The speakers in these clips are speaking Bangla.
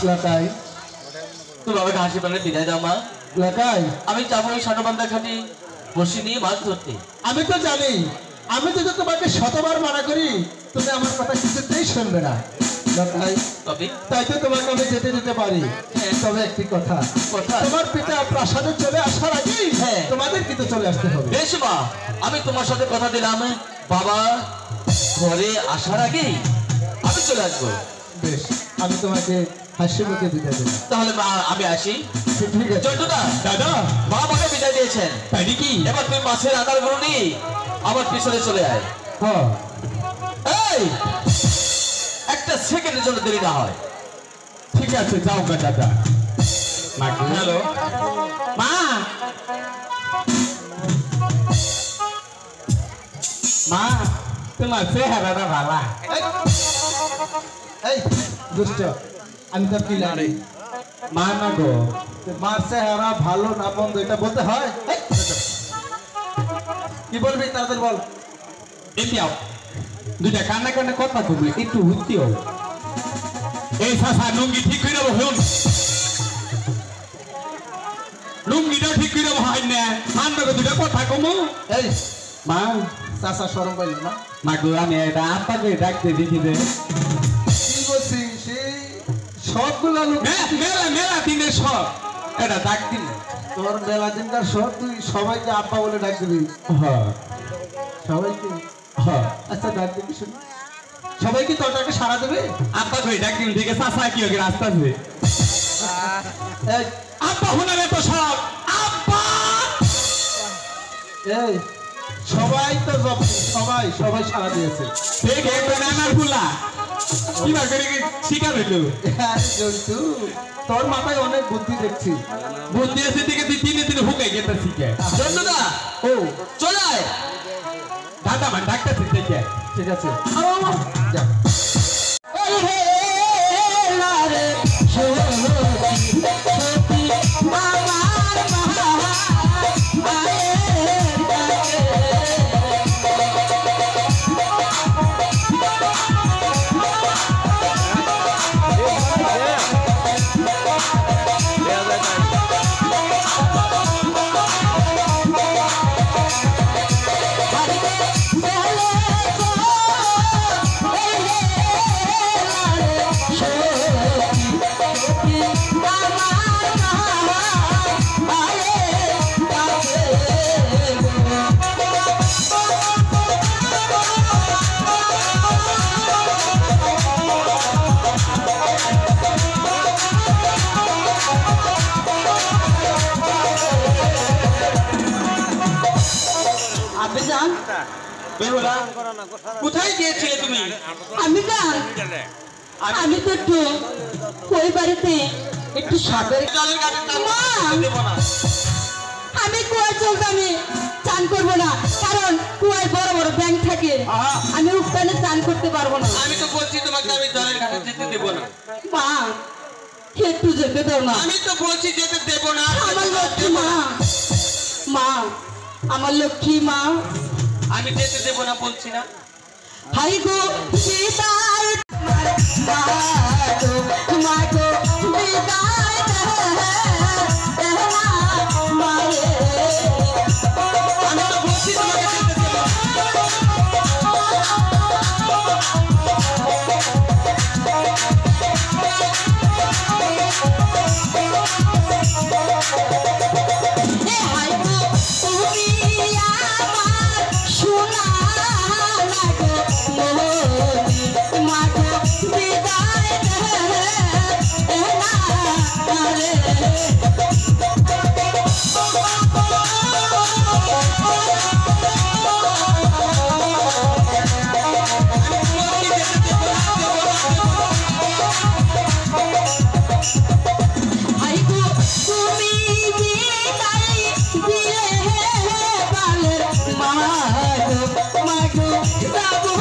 লাকাই তুমি আমাকে হাসি পালে বিদায় দাও মা। লাকাই আমি যাবো ওই ষাটবান্ধা ঘাটে বসে নিয়ে মাছ ধরতে। আমি তো জানি, আমি তো তোমাকে শতবার মানা করি, তুমি আমার কথা কিছুতেই শুনবে না। লাকাই তবে তাই তো তোমাকে আমি যেতে দিতে পারি। তবে একটি কথা, তোমার পিতা প্রাসাদে চলে আসার আগেই তোমাদের কিন্তু চলে আসতে হবে। বেশ মা, আমি তোমার সাথে কথা দিলাম, বাবা ঘরে আসার আগেই আমি চলে আসবো। বেশ, আমি তোমাকে হাসি মুখে বিদায় দেব। তাহলে মা আমি আসি। ঠিক আছে জন্টুদা, দাদা, মা আমাকে বিদায় দিয়েছেন, তাই নাকি? এবার তুই মাছের আকার গুলো নিয়ে আমার পিছনে চলে আয়। হ্যাঁ, এই একটা সেকেন্ডের জন্য দেরি না হয়। ঠিক আছে, যাও গা দাদা। হ্যালো মা, মা, তোমার চেহারাটা ভালা। এই, এই দুষ্ট, আমি তোর কি জানি? মা না গো, মার চেহারা ভালো না মন্দ এটা বলতে হয়? এই, কি বলবি তাদের বল। এতিয়াও দুইটা কান্না কান্না কথা কবি একটু হুতিও। এই চাচা লুঙ্গি ঠিক করে দেবো শুন, লুঙ্গিটা ঠিক করে দেবো হয় না, আনবে দুইটা কথা কমু। এই মা চাচা শরম পাইল না? মা গো আমি এটা আপাকে ডাকতে দেখি দে। কি বলছিস সেই সবগুলা লোক মেলা মেলা দিনের সব এটা ডাক দিন। তোর মেলা দিনকার সব তুই সবাইকে আব্বা বলে ডাক দিবি? হ্যাঁ সবাইকে? হ্যাঁ আচ্ছা ডাক দিবি শুনি। সবাই কি তোর ডাকে সাড়া দেবে? আপা কই ডাক দিন ঠিক আছে, চাচা কি হবে রাস্তা আছে এই আপা হুনারে তো সব আপা। এই সবাই তো সবাই সবাই সাড়া দিয়েছে। ঠিক একটা নানার ফুলা কিবা করে শিকার হইলো। আরে জন্টু, তোর মাথায় অনেক বুদ্ধি দেখছি। বুদ্ধি আছে দিকে তিনে তিনে হুকাই গেতা শিখে জন্টুদা ও চলে আয়। দাদা মান ডাক্তার শিখতে ঠিক আছে যা। কোথায় গিয়েছিলে তুমি? আমি তো একটু ওই বাড়িতে একটু সাগর জলের ঘাটে চান দেব না। আমি কুয়ায় চলতে আমি চান করবো না, কারণ কুয়ায় বড় বড় ব্যাঙ থাকে। আমি উত্তানে চান করতে পারবো না। আমি তো বলছি তোমাকে আমি জলের ঘাটে যেতে দেব না। মা একটু যেতে দাও না। আমি তো বলছি যেতে দেব না। আমার লক্ষ্মী মা, মা আমার লক্ষ্মী মা, আমি যেতে দেব না বলছি না। হাই গো বিদায় মা গো, মা গো বিদায় মারে। আমি তো বলছি তোমাকে যেতে দেব না। হাই গো তুমি আমার সোনা লাগো মোহনী, মা গো বিদায় মারে। হাই গো তুমি বিদায় দিলে বালের মা গো, মা গো যাবো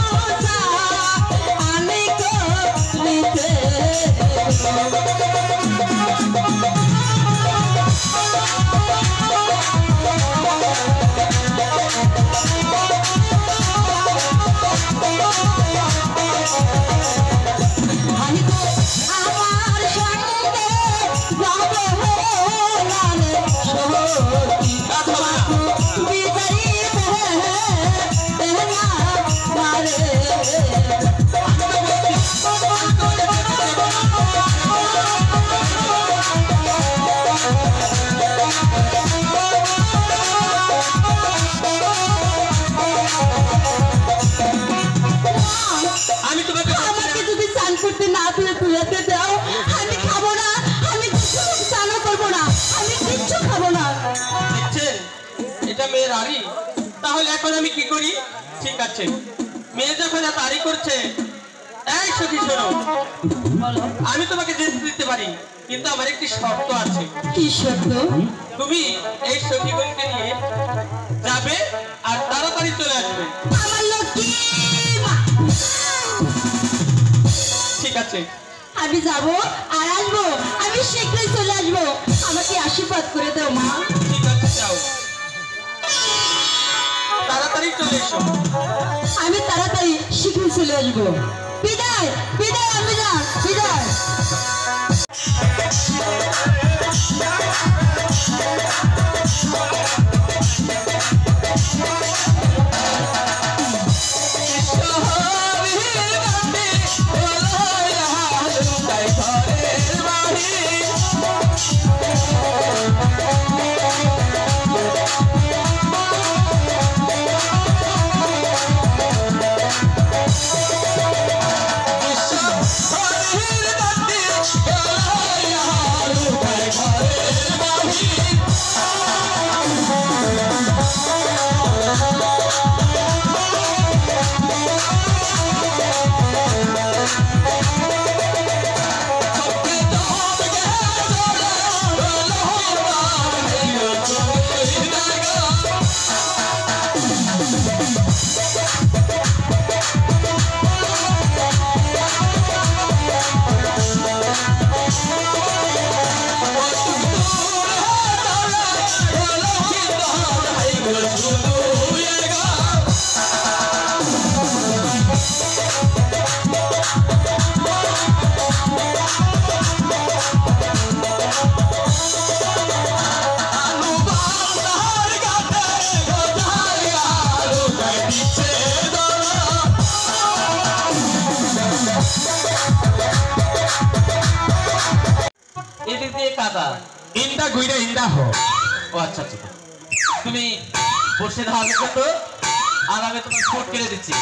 আমি গো নিতে। হাই গো আমার সঙ্গে যাবো লালে সখী, মা গো বিদায় মারে। আমি তোমাকে আমাকে যদি চান করতে না দিয়ে তুলেতে দাও, আমি খাবো না, আমি কিছু চানও করবো না, আমি কিচ্ছু খাবো না। দেখছেন এটা মেয়ের আড়ি। তাহলে এখন আমি কি করি? ঠিক আছে, মেয়ে যখন এত আড়ি করছে, এই সখী শোনো, আমি তোমাকে যেতে দিতে পারি, কিন্তু আমার একটি শর্ত আছে। কি শর্ত? তুমি এই সখীগণকে নিয়ে যাবে আর তাড়াতাড়ি চলে আসবে। আমার লক্ষ্মী আছে। আমি যাব আর আসবো, আমি শীঘ্রই চলে আসবো, আমাকে আশীর্বাদ করে দাও মা। ঠিক আছে যাও, তাড়াতাড়ি চলে এসো। আমি তাড়াতাড়ি শীঘ্রই চলে আসবো। বিদায় বিদায়, আমি যা বিদায়। এদিক দিয়ে কাদা, ইন্দা গুইরা ইন্দা হ। ও আচ্ছা আচ্ছা, তুমি বসে ধাবে তো, আর আমি তোমার ফুট কেটে দিচ্ছি।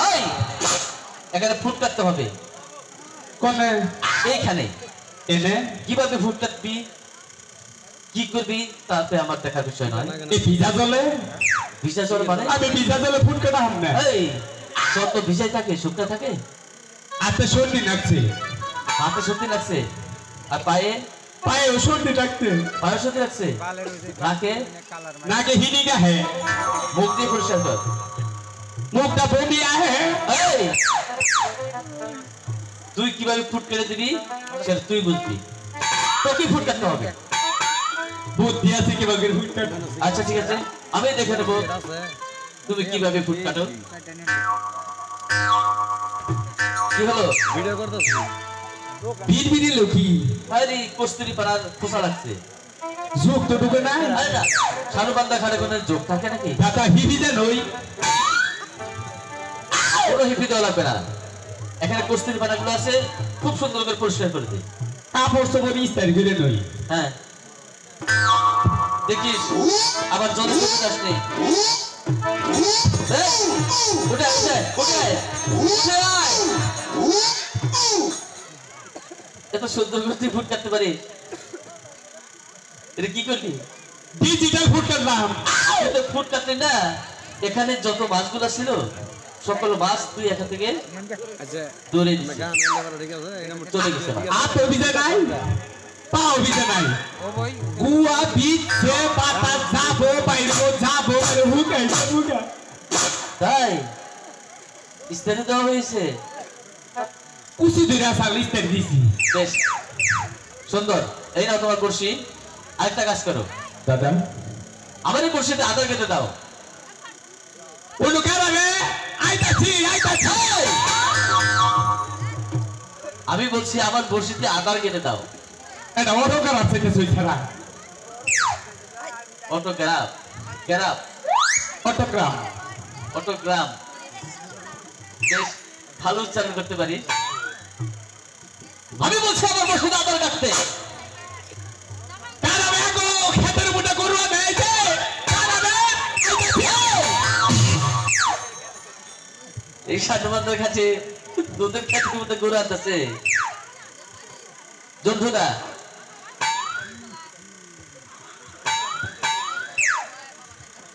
এই, এখানে ফুট কাটতে হবে। কোনে? এইখানে। এনে কিভাবে ফুট কাটবি, কি করবি, তাতে আমার দেখার বিষয় নয়। এই ভিজা জলে? বিশ্বাস মানে আমি ভিজা জলে ফুট কাটা হাম না। এই যত ভিজাই থাকে শুকনা থাকে, হাতে সর্দি লাগছে, হাতে সর্দি লাগছে, আর পায়ে পায়ে সর্দি লাগছে, পায়ে সর্দি লাগছে, নাকে নাকে হিনিকা হে, মুখ দিয়ে পরিষ্কার কর। মুখটা বমি আহে। এই, তুই কিভাবে ফুট কেটে দিবি সেটা তুই বুঝবি, তোকে ফুট কাটতে হবে। বুদ্ধি আছে কিভাবে ফুট কাটা। আচ্ছা ঠিক আছে, আমি দেখে নেবো তুমি কিভাবে ফুট কাটো। কি হলো? ভিড় ভিড়ি লোকি আরে কস্তুরি পাড়ার খোসা লাগছে। যোগ তো ঢুকে না। আরে না, সানুবান্ধা খাড়ে কোনো যোগ থাকে নাকি? দাদা হিভিজা নই। কোনো হিপি দেওয়া লাগবে না, এখানে কস্তুরি পানাগুলো আছে, খুব সুন্দর করে পরিষ্কার করে দিই। কাপড় সবর ইস্তারি করে নই। হ্যাঁ দেখিস, আবার জল করতে যাস নি। উঠে উঠে উঠে উঠে আয়। এত সুন্দর করে তুই ফুট কাটতে পারিস, এটা কি করলি? ডিজিটাল ফুট কাটলাম। এটা ফুট কাটলি না, এখানে যত মাছগুলো ছিল সকল মাছ তুই এখান থেকে দৌড়ে চলে গেছে। হাত অভিজা নাই, পা অভিজা নাই, গুয়া বিচ্ছে পাতা যাবো বাইরবো যাবো হুকা হুকা। তাই ইস্তারি দেওয়া হয়েছে, কুচি ধরে আসাল ইস্তারি দিছি। বেশ সুন্দর। এই নাও তোমার বড়শি, আরেকটা কাজ করো, দাদা আমার এই বড়শিতে আদার কেটে দাও। ওলো কারাবে আইতাছি আইতাছি। আমি বলছি আমার বড়শিতে আদার কেটে দাও। এটা অটোকার আছে তো সইছারা। অটোগ্রাফ, গ্রাফ, অটোগ্রাম, অটোগ্রাম, বেশ ভালো উচ্চারণ করতে পারি। আমি বলছি আমার বড়শিতে আদার কাটতে। কারাবে গো খেতের মুটা করবা দেইছে কারাবে এই সাধুবান্ধবের কাছে দুধের খেতের মধ্যে গরু আনতেছে। জন্তুদা,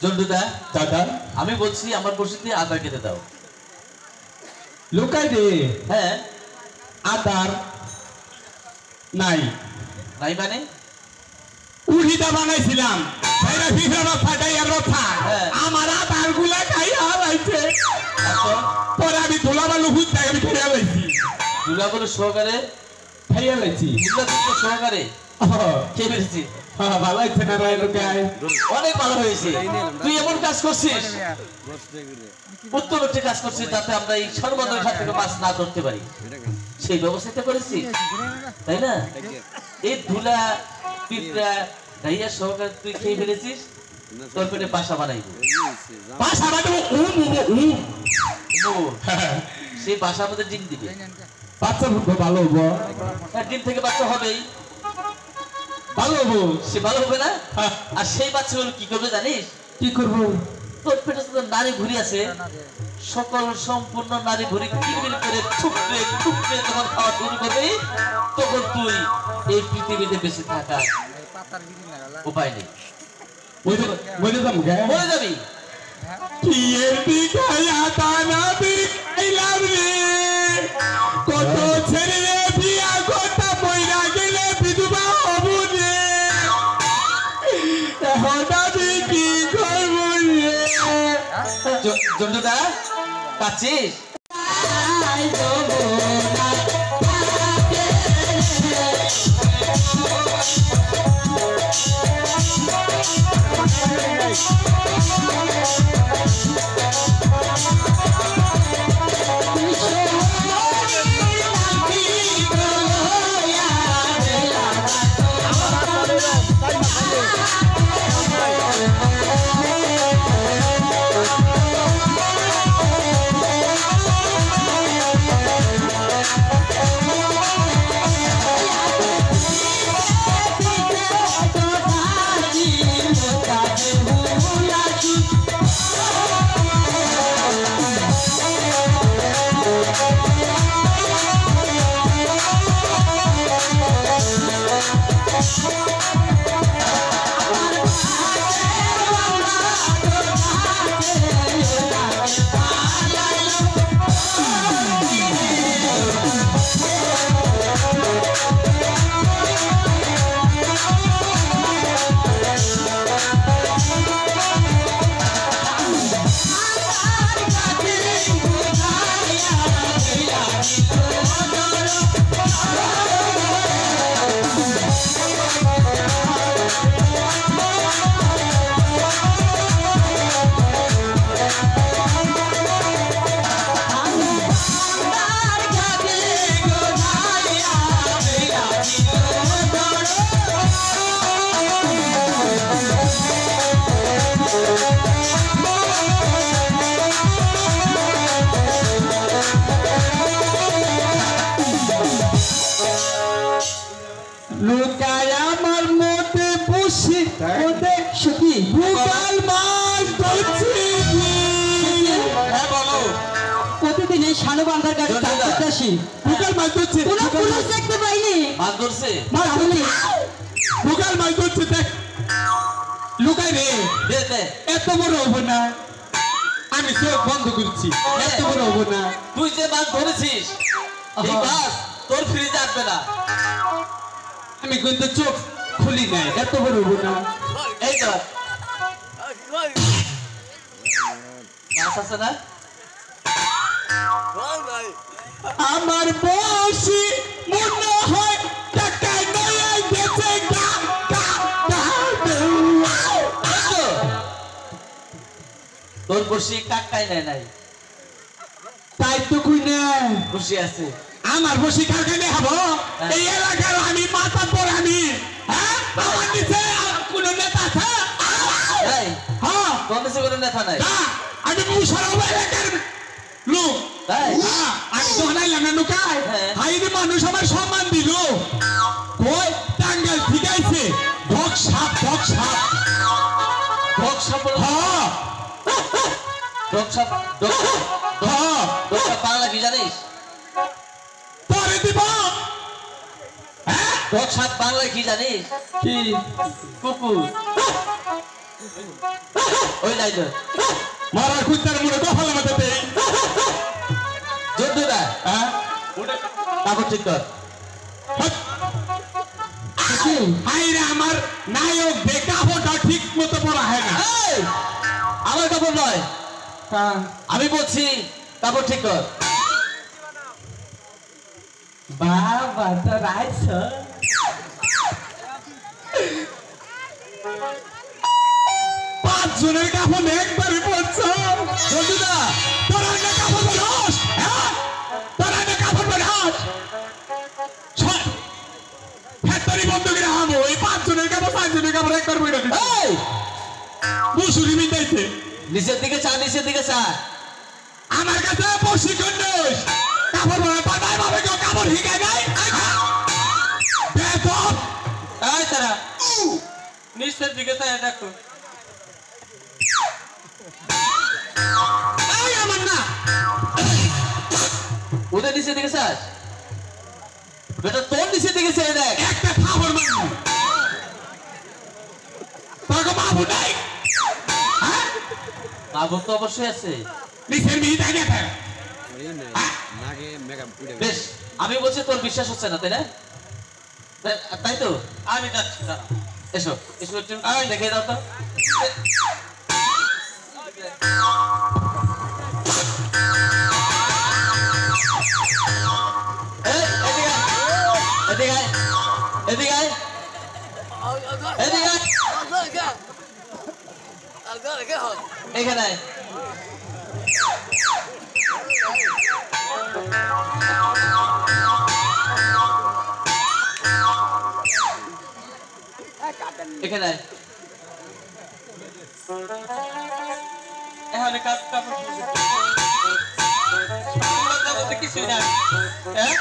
জন্তুদা, দাদা আমি বলছি আমার বড়শিতে আদার কেটে দাও। লোকাই দে। হ্যাঁ, আদার নাই, নাই মানে উড়িদা বানাইছিলাম, ফাটাই আর রথা হ্যাঁ। আমার আদার গুলো গুলাগুলো সহকারে খাইয়া লাইছি গুলা সহকারে খেয়ে ফেলেছি। ভালো হয়েছে না রায় লোকায় অনেক ভালো হয়েছে। তুই এমন কাজ করছিস, উত্তম একটি কাজ করছিস যাতে আমরা এই সর্বদল ঘাট থেকে মাছ না ধরতে পারি, সেই ব্যবস্থাটা করেছি, তাই না? এই ধুলা পিঁপড়া ডাইয়া সহকারে তুই খেয়ে ফেলেছিস, তোর পেটে বাসা বানাইব। বাসা বানাবো সেই বাসার মধ্যে ডিম দিবে, বাচ্চা ভালো হবো, ডিম থেকে বাচ্চা হবেই, ভালো হবো। সে ভালো হবে না? আর সেই বাচ্চাগুলো কি করবে জানিস? কি করবো? তোর পেটে তো নারী ভুঁড়ি আছে, সকল সম্পূর্ণ নারী ভুঁড়ি কিলবিল করে ঠুকরে ঠুকরে তখন খাওয়া শুরু করবে, তখন তুই এই পৃথিবীতে বেঁচে থাকার উপায় নেই, মরে যাবো মরে যাবি। কত ছেলে বিয়া কথা বইরা গেলে বিধবা হবু রে, এখন আমি কি করবো রে? জন্টুদা কাছিস? লোকায় আমার মতে বসে ওদের সখী ভূকাল মাছ ধরছি। হ্যাঁ বলো। প্রতিদিন এই শানু বান্ধার কাছে কাজ করতে আসি, ভূকাল মাছ ধরছে, কোনো পুলিশ দেখতে পাইনি। মাছ ধরছে? ভূকাল মাছ ধরছে, দেখ লুকাই রে, দে দে। এত বড় হবো না, আমি চোখ বন্ধ করছি, এত বড় হবো না। তুই যে মাছ ধরেছিস এই মাছ তোর ফ্রিজে আসবে না। আমি কিন্তু চোখ খুলি নাই, এত বড় হবো না। এই তো মাছ আছে না? আমার বসি মনে হয় টাকায় নয় গেছে গা গা গা। তোর বসি কাকাই নেয় নাই, তাই তো কই না বসি আছে। আমার বসি কারখানে হবো এই এলাকার আমি মাথা পর আমি, হ্যাঁ আমার নিচে কোন নেতা আছে? এই হ্যাঁ তোর নিচে কোনো নেতা নাই। না, আমি মুশারফ এলাকার লোক। তাই? হ্যাঁ, আমি যখন আইলাম না নুকায়, হ্যাঁ। হাইরে মানুষ আমার সম্মান দিল। কই টাঙ্গাইল ঠিক আছে, ঢক সাপ ঢক সাপ। ডগ সাপ? হ্যাঁ ডগ সাপ? হ্যাঁ, ডগ সাপ বাংলা কি জানিস? পরে দিব। হ্যাঁ ডগ সাপ বাংলা কি জানিস? কি কুকুর। ওই যাই তো মারা কুত্তার মুড়ে দফাল মাথা দেই। জন্টুদা হ্যাঁ কাপড় ঠিক কর। হাইরে আমার নায়ক দেখা ফোটা ঠিক মতো পড়া হয় না। এই, আমার কাপড় নয়, আমি বলছি কাপড় ঠিক কর। বাবা তো রাইছ পাঁচজনের কাপড় একবারে পড়ছ বন্ধুদা তোর একটা কাপড় বলাস তোর একটা কাপড় বলাস ফ্যাক্টরি বন্ধ করে হামো এই পাঁচজনের কাপড় পাঁচজনের কাপড় একবার বইটা এই মুসুরি মিটাইছে নিচের দিকে চা আমার কাছে প্রশিক্ষণ নেই কাপড় বলা পাতায় ভাবে কেউ কাপড় হিগায় নাই বেতন এই তারা নিচের দিকে চা দেখো এই আমার না ওদের নিচের দিকে চা বেটা তোর নিচের দিকে চা দেখ একটা খাবার মারবো তোর বাবু নাই বাবু তো অবশ্যই আছে নিচের মিহিত আগে থাকে বেশ আমি বলছি তোর বিশ্বাস হচ্ছে না তাই না তাই তো আমি যাচ্ছি দাঁড়া এসো এসো একটু দেখে দাও তো এখানে এখানে এখানে কাজ কিছুই না হ্যাঁ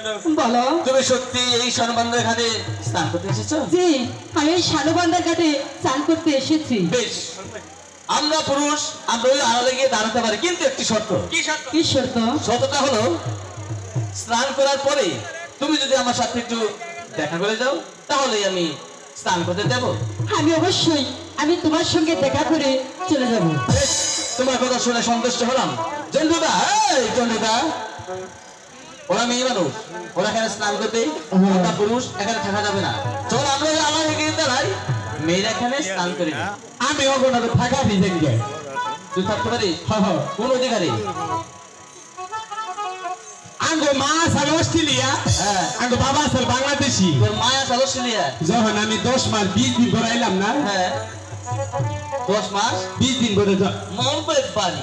শোনো বলো। তুমি সত্যি এই সনবন্ধের ঘাটে স্নান করতে এসেছো? জি, আমি এই শালবান্ধার ঘাটে চান করতে এসেছি। বেশ, আমরা পুরুষ আমরা ওই আড়ালে গিয়ে দাঁড়াতে পারি, কিন্তু একটি শর্ত। কি সত্য? কি শর্ত? শর্তটা হলো স্নান করার পরে তুমি যদি আমার সাথে একটু দেখা করে যাও, তাহলেই আমি স্নান করতে দেবো। আমি অবশ্যই আমি তোমার সঙ্গে দেখা করে চলে যাব। বেশ, তোমার কথা শুনে সন্তুষ্ট হলাম। জন্টুদা, এই জন্টুদা, ওরা মেয়ে মানুষ, ওরা এখানে স্নান করতে, আমরা পুরুষ এখানে থাকা যাবে না। চল আমরা আলাদা গিয়ে দাঁড়াই, মেয়েরা এখানে স্নান করে নি। আমি ওখানে থাকা ভিজে গিয়ে তুই থাকতে পারিস? কোন অধিকারী? আঙ্গো মা আসল অস্ট্রেলিয়া, হ্যাঁ। আঙ্গো বাবা আসল বাংলাদেশি। তোর মায়া সালসিলিয়া? যখন আমি 10 মাস 20 দিন ধরে আইলাম না, হ্যাঁ, 10 মাস 20 দিন ধরে মন করে পানি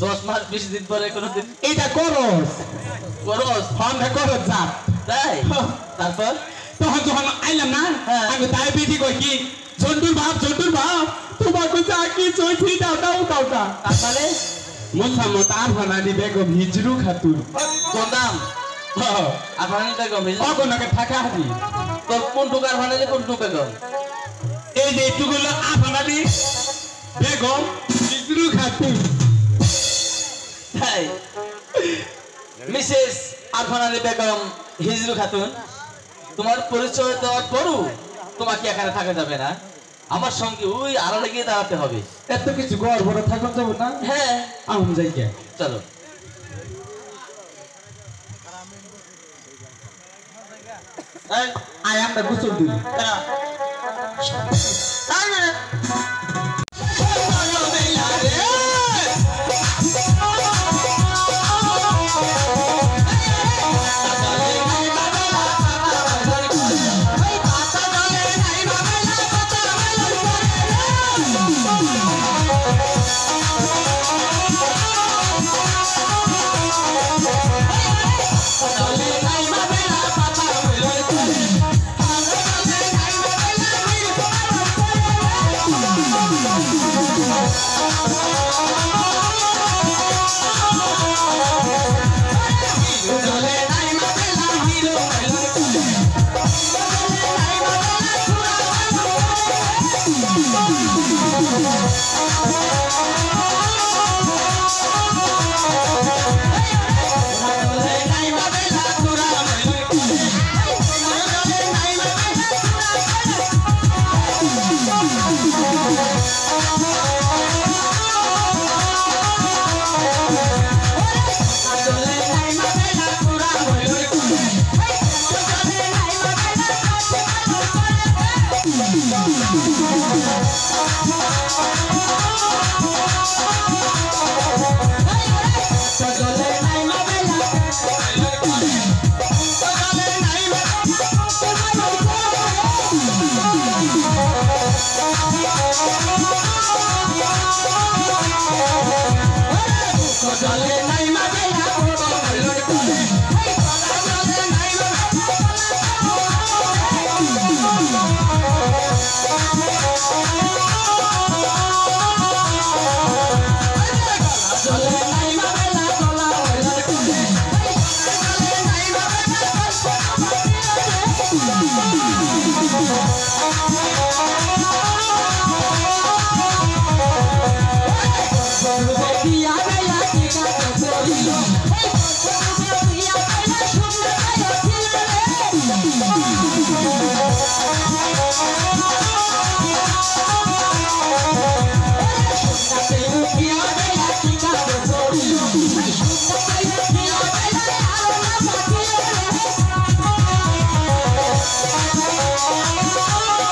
10 মাস 20 দিন পরে কোনদিন এটা করস করস? ফোনটা করস যাপ। তাই? তারপর তখন যখন আইলাম না, হ্যাঁ। আমি তাই বেটি কই কি জন্টুর বাপ তোমাকে যা কি চইছি দাও তারপরে মোসাম্মত আরফানানি বেগম হিজরু খাতুন তোর নাম আরফানানি বেগম? অগনকে থাকা হাতি। তোর কোন টুকার ভানে কোন টুকা বেগম? এই যে এটুকুলো আরফানানি বেগম হিজরু খাতুন। তাই? মিসেস আরফানানি বেগম হিজরু খাতুন, তোমার পরিচয় দেওয়ার পরও তোমাকে এখানে থাকা যাবে না, আমার সঙ্গে ওই আড়ালে গিয়ে দাঁড়াতে হবে। এত কিছু গড় বড় থাকুন যাবো না? হ্যাঁ, আমি যাই গে। চলো। এই, আয় আমরা গোসল দিই। দাঁড়া।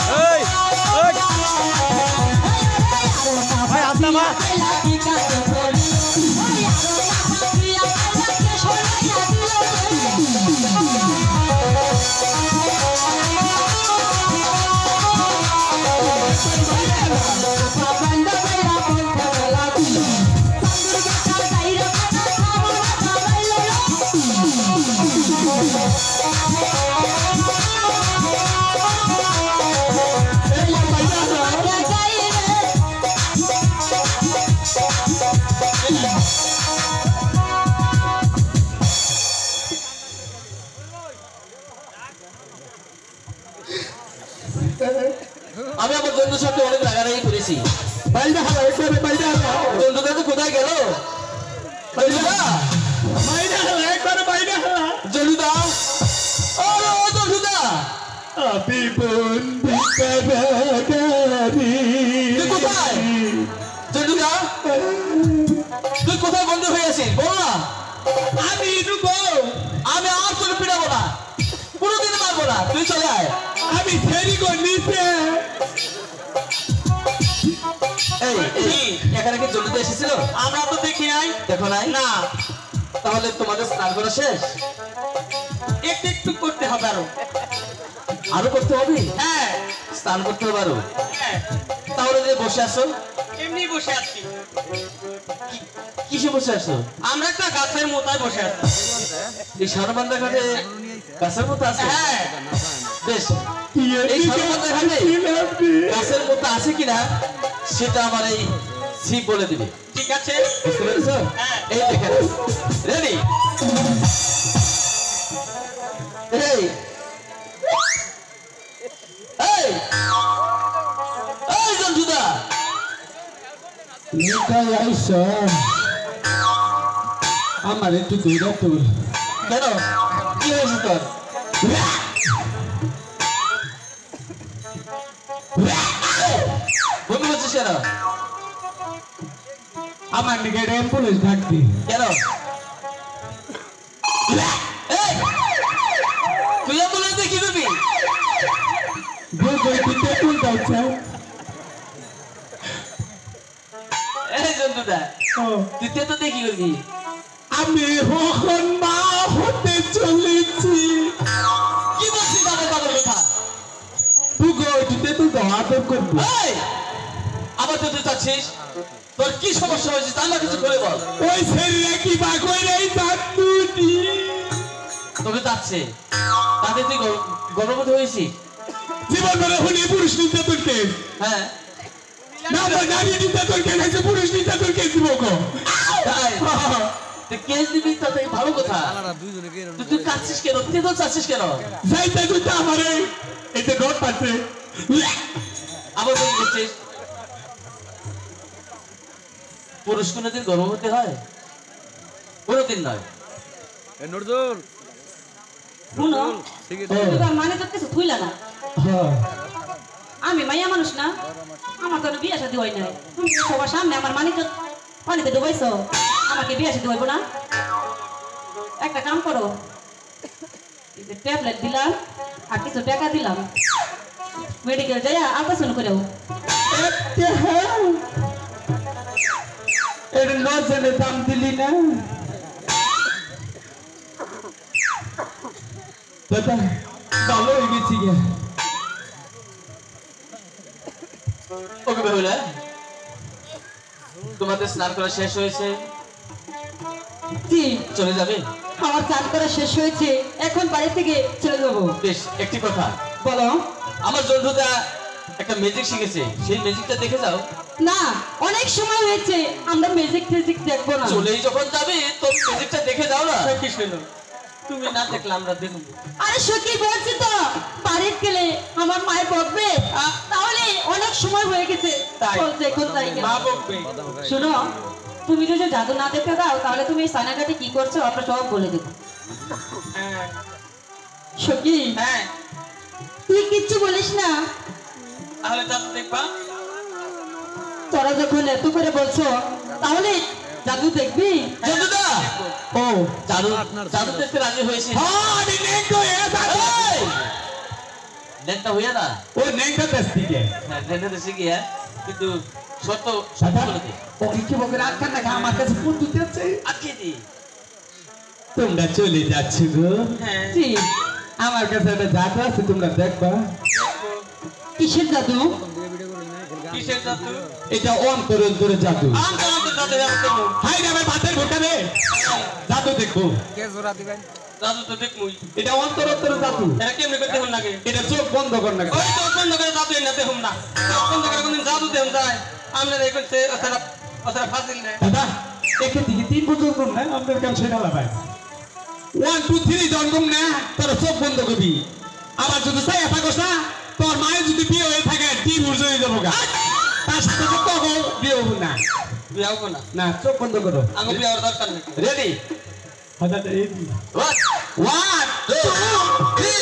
Hey! আমি আমার বন্ধুর সাথে অনেক রাগারাগি করেছি। বাইরে হালা একবারে বাইরে হালা বন্ধুটা তো কোথায় গেল? জন্টুদা, বাইরে হালা একবারে বাইরে হালা জন্টুদা, ও জন্টুদা, আপনি বন্ধুটা বাগারি তুই কোথায়? জন্টুদা, তুই কোথায় বন্ধ হয়ে আছিস বল না। আমি রুবো আমি আর তোকে পিটাবো না, কোনোদিন মারবো না, তুই চলে আয়। আমি ফেরি করে নিতে এই এখানে কি জন্টুদা এসেছিল? আমরা তো দেখি নাই। দেখো নাই? না, তাহলে তোমাদের স্নান করা শেষ? একটু একটু করতে হবে আরো। আরো করতে হবে? হ্যাঁ স্নান করতে হবে আরো? হ্যাঁ, তাহলে যে বসে আসো, এমনি বসে আছি। কিসে বসে আসো? আমরা একটা গাছের মোতায় বসে আছি। এই সারবান্ধা ঘাটে গাছের মতো আছে? হ্যাঁ, বেশ, এই সারবান্ধা ঘাটে গাছের মতো আছে কিনা সেটা আমার এই শিব বলে দিবে। ঠিক আছে। বুঝতে পেরেছো? হ্যাঁ। এই দেখেন, রেডি? এই এই এই জন্টুদা, নিকাই আইস আমার একটু দৌড়া তোর কেন কি হয়েছে তোর? বন্ধু বলছিস কেন? আমার দিকে অ্যাম্বুলেন্স ডাকতি কেন? এই, তুই অ্যাম্বুলেন্সে কি করবি? বই দিতে কোন যাচ্ছে এই জন্টুদা, তুই তেতোতে কি করবি? আমি কখন মা হতে চলেছি কি বলছিস বাবার বাবার কথা? তুই দিতে তুই আদর করবি এই, আবার তুই চাচ্ছিস? তোর কি সমস্যা হয়েছে তা না কিছু করে বল। ওই ছেলে কি বা কইরে দাঁতুটি তোকে চাচ্ছে তাতে তুই গর্ভবতী হয়েছিস? জীবন ধরে হলি পুরুষ নির্যাতন কেস হ্যাঁ, না নারী নির্যাতন কেস আছে পুরুষ নির্যাতন কেস দিব গো তাই? তুই কেস দিবি তাতে ভালো কথা। তুই চাচ্ছিস কেন? তুই তো চাচ্ছিস কেন? যাইতে তুই আমারে এতে ডট পাচ্ছে আবার তুই বলছিস পুরুষ কোনোদিন গর্ভবতী হয়? কোনোদিন নয়। শুনো তুমি তার মানে তো কিছু থুইলা না। হ্যাঁ আমি মাইয়া মানুষ না, আমার তো বিয়ে শাদী হয় নাই। তুমি সবার সামনে আমার মানি তো পানিতে ডুবাইছো, আমাকে বিয়ে শাদী হইব না? একটা কাম করো, ট্যাবলেট দিলাম আর কিছু টাকা দিলাম, মেডিকেল যাই আল্ট্রাসাউন্ড করেও। এটা নজনের দাম দিলি না দাদা ভালো হয়ে গেছি গে ওকে বেহুলা, তোমাদের স্নান করা শেষ হয়েছে, জি চলে যাবে? আমার চান করা শেষ হয়েছে, এখন বাড়ি থেকে চলে যাবো। বেশ, একটি কথা, বলো। আমার জন্টুদা একটা ম্যাজিক শিখেছে, সেই ম্যাজিকটা দেখে যাও। না, অনেক সময় হয়েছে, আমরা ম্যাজিক ফেজিক দেখবো না। চলেই যখন যাবে তো ম্যাজিকটা দেখে যাও না। কি শুনো, তুমি না দেখলে আমরা দেখবো। আরে সত্যি বলছি তো, বাড়ির গেলে আমার মায়ের বকবে, তাহলে অনেক সময় হয়ে গেছে। তাই? চল দেখো তাই মা বকবে। শোনো, তুমি যদি জাদু না দেখতে দাও তাহলে তুমি এই সানাগাতে কি করছো আমরা সব বলে দেবো। হ্যাঁ সখী, হ্যাঁ, তুই কিচ্ছু বলিস না। তাহলে জাদু দেখবা? তোরা যখন এত করে বলছো তাহলে জাদু দেখবি। জন্টুদা, ও জাদু জাদু দেখতে রাজি হয়েছি। হ্যাঁ আমি নেংটো এ দাদা এই, নেনটা হইয়া না? ও নেংটা দেশ দিকে হ্যাঁ, নেনটা দেশে গিয়া কিন্তু সত্য দাদা বলে দে। ও কি বকে রাত কান্না আমার কাছে ফুল দিতে আছে আটকে দি। তোমরা চলে যাচ্ছ গো হ্যাঁ, জি, আমার কাছে একটা জাদু আছে তোমরা দেখবা দেখবো। কিসের জাদু? কিসের জাদু? এটা অন্তরে জাদু আমরা তো জাদু দেখবো। হাই রে আমার ভাতের ভোটা রে জাদু দেখবো জাদু তো দেখবই। এটা অন্তর জাদু এটা কেমনে করতে হন লাগে? এটা চোখ বন্ধ কর না ওই তো বন্ধ করে জাদু এনে দেখুন না। বন্ধ করে কোনদিন জাদু দেন যায়? আমরা এই করতে অতটা ফাজিল নেই। দাদা একে দিকে 3 বছর কম না আমাদের কাছে সেটা লাগাই 1 2 3 জন কম না তোর চোখ বন্ধ করবি আবার যদি চাই থাকস না তোর মায়ের যদি ডিভোর্স হয়ে যাবো গা তার সাথে তো কখন বিয়ে হবো না বিয়ে হবো না না চোখ বন্ধ করো আমার বিয়ে হওয়ার দরকার নেই রেডি হঠাৎ এই ওয়ান টু থ্রি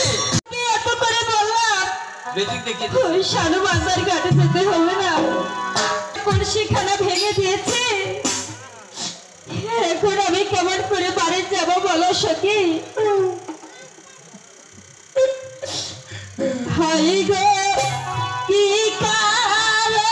কি এত করে বললাম বেজিক দেখিয়ে ওই শানু বাজার ঘাটে যেতে হবে না কলসিখানা ভেঙে দিয়েছে এখন আমি কেমন করে বাড়ি যাব বলো সখী হাই গো কি কারণে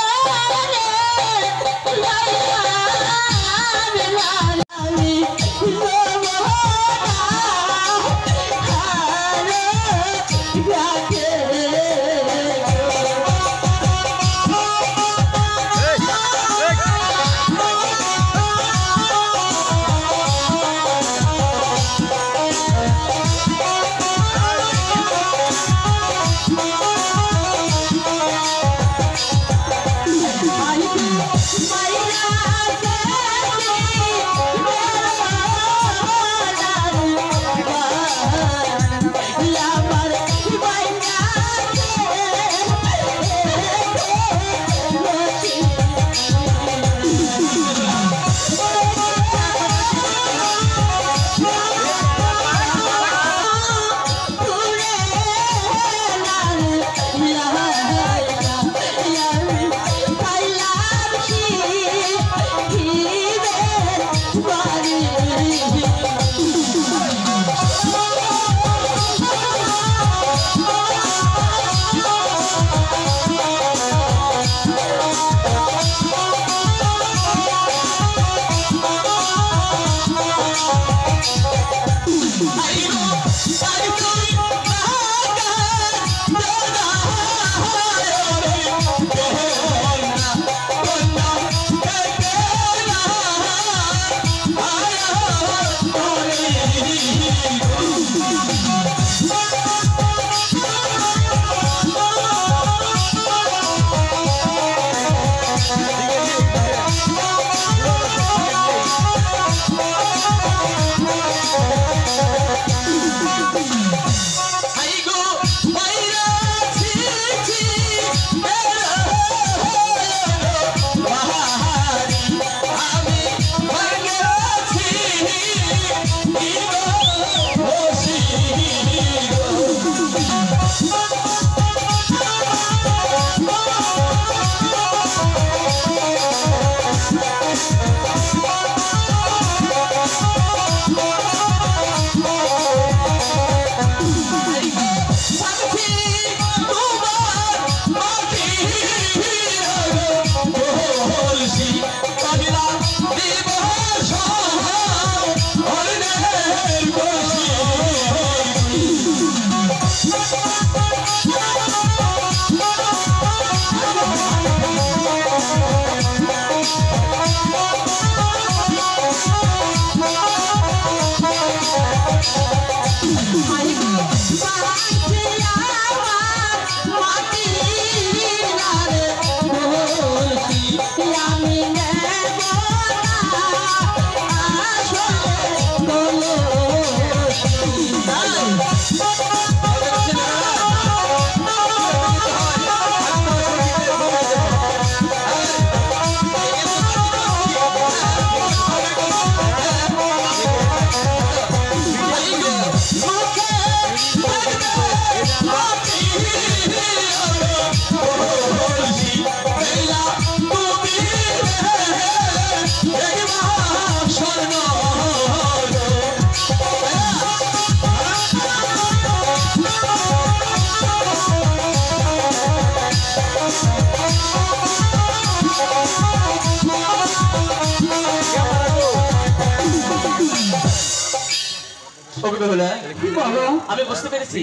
আমি আমি বুঝতে পেরেছি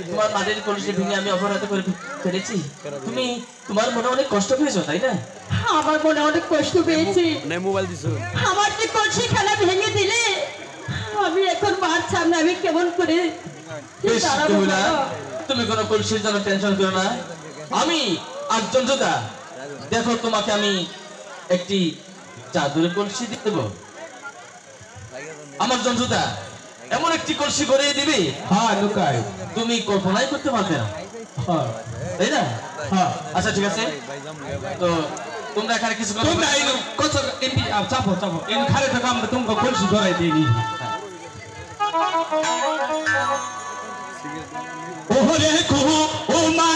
তোমার মাদের কলসি ভেঙে আমি অপরাধ করে ফেলেছি তুমি তোমার মনে অনেক কষ্ট পেয়েছো তাই না আমার মনে অনেক কষ্ট পেয়েছি আমার যে কলসিখানা ভেঙে দিলে আমি এখন মার সামনে আমি কেমন করে দাঁড়াবো বলো? তুমি কোনো কলসির জন্য টেনশন করো না আমি একজন যোদ্ধা দেখো তোমাকে আমি একটি জাদুর কলসি দিয়ে দেবো আমার জঞ্জুদা এমন একটি কলসি করে দিবি হ্যাঁ লুকাই তুমি কল্পনাই করতে পারবে না হ্যাঁ তাই না? হ্যাঁ আচ্ছা ঠিক আছে, তো তোমরা এখানে কিছু কথা তোমরা এনো কত এমপি চাপো চাপো এনো খারে থাকা আমরা তোমাকে কলসি ধরাই দেইনি ওরে কো ও মা